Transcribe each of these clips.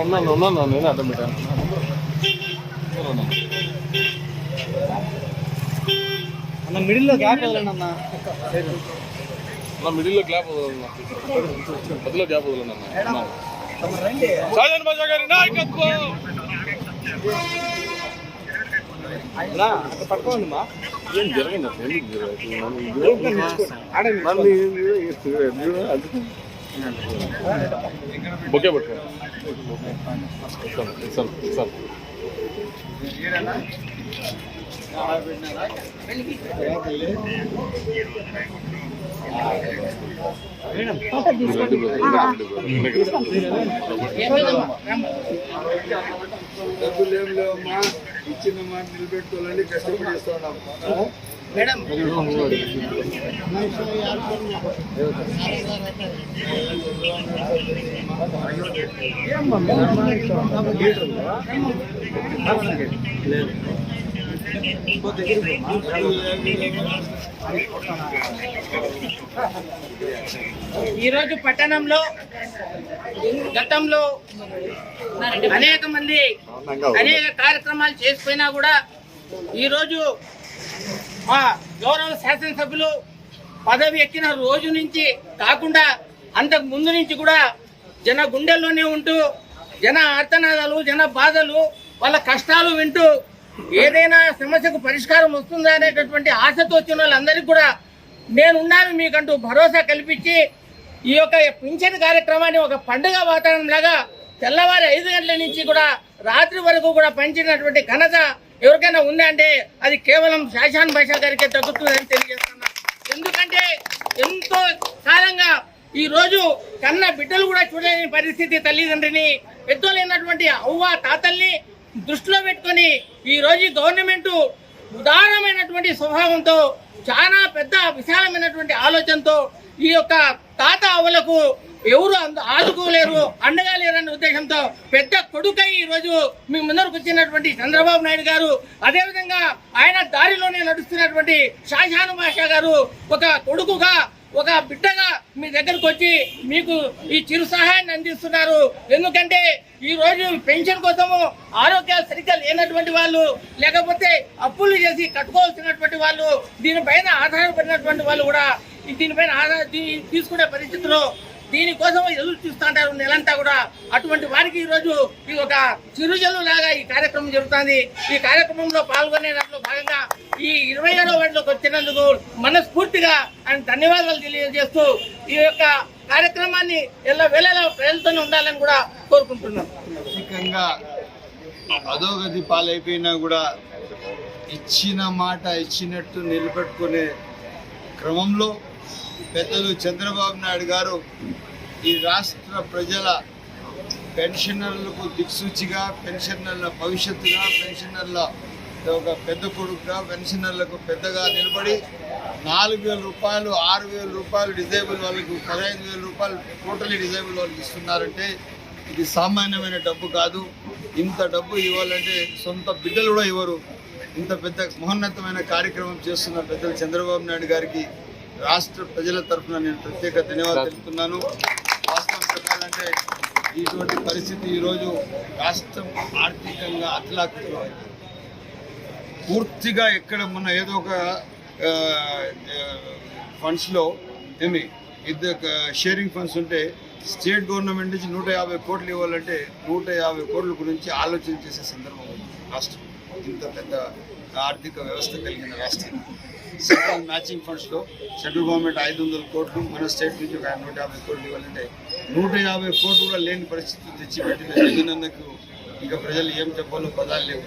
ఉన్నాను నేను అడ్డం పెట్టాను. అన్న మిడిల్లో గ్యాప్ వదలండి అన్న. మిడిల్లో గ్యాప్ వదలన్నా, మధ్యలో గ్యాప్ వదలన్నా. షాజాన్ బాషా గారి నాయకత్వం. పట్టుకోండి మా ఏం జరగండి బొకే పట్టుకో. డబ్బులు ఏం లేవమ్మా, ఇచ్చిన మాట నిలబెట్టుకోవాలని కష్టపడి చేస్తున్నాం. ఈరోజు పట్టణంలో గతంలో అనేక మంది అనేక కార్యక్రమాలు చేసిపోయినా కూడా ఈరోజు మా గౌరవ శాసనసభ్యులు పదవి ఎక్కిన రోజు నుంచి కాకుండా అంతకు ముందు నుంచి కూడా జన గుండెల్లోనే ఉంటూ జన ఆర్తనాదాలు, జన బాధలు, వాళ్ళ కష్టాలు వింటూ ఏదైనా సమస్యకు పరిష్కారం వస్తుందా అనేటటువంటి ఆశతో వచ్చిన వాళ్ళందరికీ కూడా నేనున్నాను మీకంటూ భరోసా కల్పించి ఈ యొక్క పింఛన్ కార్యక్రమాన్ని ఒక పండుగ వాతావరణం లాగా తెల్లవారి 5 గంటల నుంచి కూడా రాత్రి వరకు కూడా పంచినటువంటి ఘనత ఎవరికైనా ఉందంటే అది కేవలం షాజాన్ బాషా గారికే తగ్గుతుందని తెలియజేస్తున్నా. ఎందుకంటే ఎంతో కాలంగా ఈ రోజు కన్న బిడ్డలు కూడా చూడలేని పరిస్థితి, తల్లిదండ్రిని పెద్దోళ్ళైనటువంటి అవ్వ తాతల్ని దృష్టిలో పెట్టుకొని ఈ రోజు గవర్నమెంట్ ఉదారమైనటువంటి స్వభావంతో చాలా పెద్ద విశాలమైనటువంటి ఆలోచనతో ఈ యొక్క తాత అవ్వలకు ఎవరు ఆదుకోలేరు, అండగా లేరనే ఉద్దేశంతో పెద్ద కొడుకై ఈ రోజు మీ ముందరకు వచ్చినటువంటి చంద్రబాబు నాయుడు గారు, అదేవిధంగా ఆయన దారిలోనే నడుస్తున్నటువంటి షాజాన్ బాషా గారు ఒక కొడుకుగా, ఒక బిడ్డగా మీ దగ్గరకు వచ్చి మీకు ఈ చిరు సహాయాన్ని అందిస్తున్నారు. ఎందుకంటే ఈ రోజు పెన్షన్ కోసము ఆరోగ్యాలు సరిగ్గా లేనటువంటి వాళ్ళు, లేకపోతే అప్పులు చేసి కట్టుకోవాల్సినటువంటి వాళ్ళు, దీనిపైన ఆధారపడినటువంటి వాళ్ళు కూడా దీనిపైన తీసుకునే పరిస్థితిలో దీనికోసం ఎదురు చూస్తుంటారు నెలంతా కూడా. అటువంటి వారికి ఈరోజు ఇది ఒక చిరుజల్లు లాగా ఈ కార్యక్రమం జరుగుతుంది. ఈ కార్యక్రమంలో పాల్గొనే దాంట్లో భాగంగా ఈ 27వ వార్డులోకి వచ్చినందుకు మనస్ఫూర్తిగా ఆయన ధన్యవాదాలు తెలియజేస్తూ ఈ యొక్క కార్యక్రమాన్ని ఎల్లవేళలా ప్రజలతోనే ఉండాలని కూడా కోరుకుంటున్నాం. ఆర్థికంగా అధోగతి పాలైపోయినా కూడా ఇచ్చిన మాట ఇచ్చినట్టు నిలబెట్టుకునే క్రమంలో పెద్దలు చంద్రబాబు నాయుడు గారు ఈ రాష్ట్ర ప్రజల పెన్షనర్లకు దిక్సూచిగా, పెన్షనర్ల భవిష్యత్తుగా, పెన్షనర్ల ఒక పెద్ద కొడుకుగా, పెన్షనర్లకు పెద్దగా నిలబడి 4,000 రూపాయలు, 6,000 రూపాయలు డిజేబుల్ వాళ్ళకి, 15,000 రూపాయలు టోటలీ డిజేబుల్ వాళ్ళకి ఇస్తున్నారంటే ఇది సామాన్యమైన డబ్బు కాదు. ఇంత డబ్బు ఇవ్వాలంటే సొంత బిడ్డలు కూడా ఇవ్వరు. ఇంత పెద్ద మహోన్నతమైన కార్యక్రమం చేస్తున్న పెద్దలు చంద్రబాబు నాయుడు గారికి రాష్ట్ర ప్రజల తరఫున నేను ప్రత్యేక ధన్యవాదాలు తెలుపుతున్నాను. వాస్తవం చెప్పాలంటే ఇటువంటి పరిస్థితి ఈరోజు రాష్ట్రం ఆర్థికంగా అతలాకుతలం పూర్తిగా ఎక్కడ మొన్న ఏదో ఒక ఫండ్స్లో షేరింగ్ ఫండ్స్ ఉంటే స్టేట్ గవర్నమెంట్ నుంచి 150 కోట్లు ఇవ్వాలంటే 150 కోట్ల గురించి ఆలోచన చేసే సందర్భం రాష్ట్రం. ఇంత పెద్ద ఆర్థిక వ్యవస్థ కలిగిన రాష్ట్రం. సెంట్రల్ మ్యాచింగ్ ఫండ్స్లో సెంట్రల్ గవర్నమెంట్ 500 కోట్లు, మన స్టేట్ నుంచి ఒక 150 కోట్లు ఇవ్వాలంటే 150 కోట్లు కూడా లేని పరిస్థితి తెచ్చి పెట్టిన జగనన్నకు ఇక ప్రజలు ఏం చెప్పాలో పదాలు లేవు.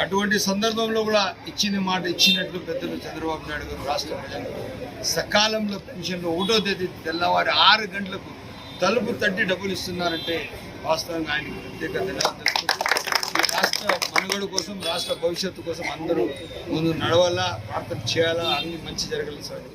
అటువంటి సందర్భంలో కూడా ఇచ్చిన మాట ఇచ్చినట్లు పెద్దలు చంద్రబాబు నాయుడు గారు రాష్ట్ర ప్రజలు సకాలంలో పెన్షన్లు 1వ తేదీ తెల్లవారి 6 గంటలకు తలుపు తట్టి డబ్బులు ఇస్తున్నారంటే వాస్తవంగా ఆయనకు ప్రత్యేక ధన్యవాదాలు. ఈ రాష్ట్ర మనుగడ కోసం, రాష్ట్ర భవిష్యత్తు కోసం అందరూ ముందు నడవాలా, ప్రార్థన చేయాలా, అన్ని మంచి జరగాలి సార్.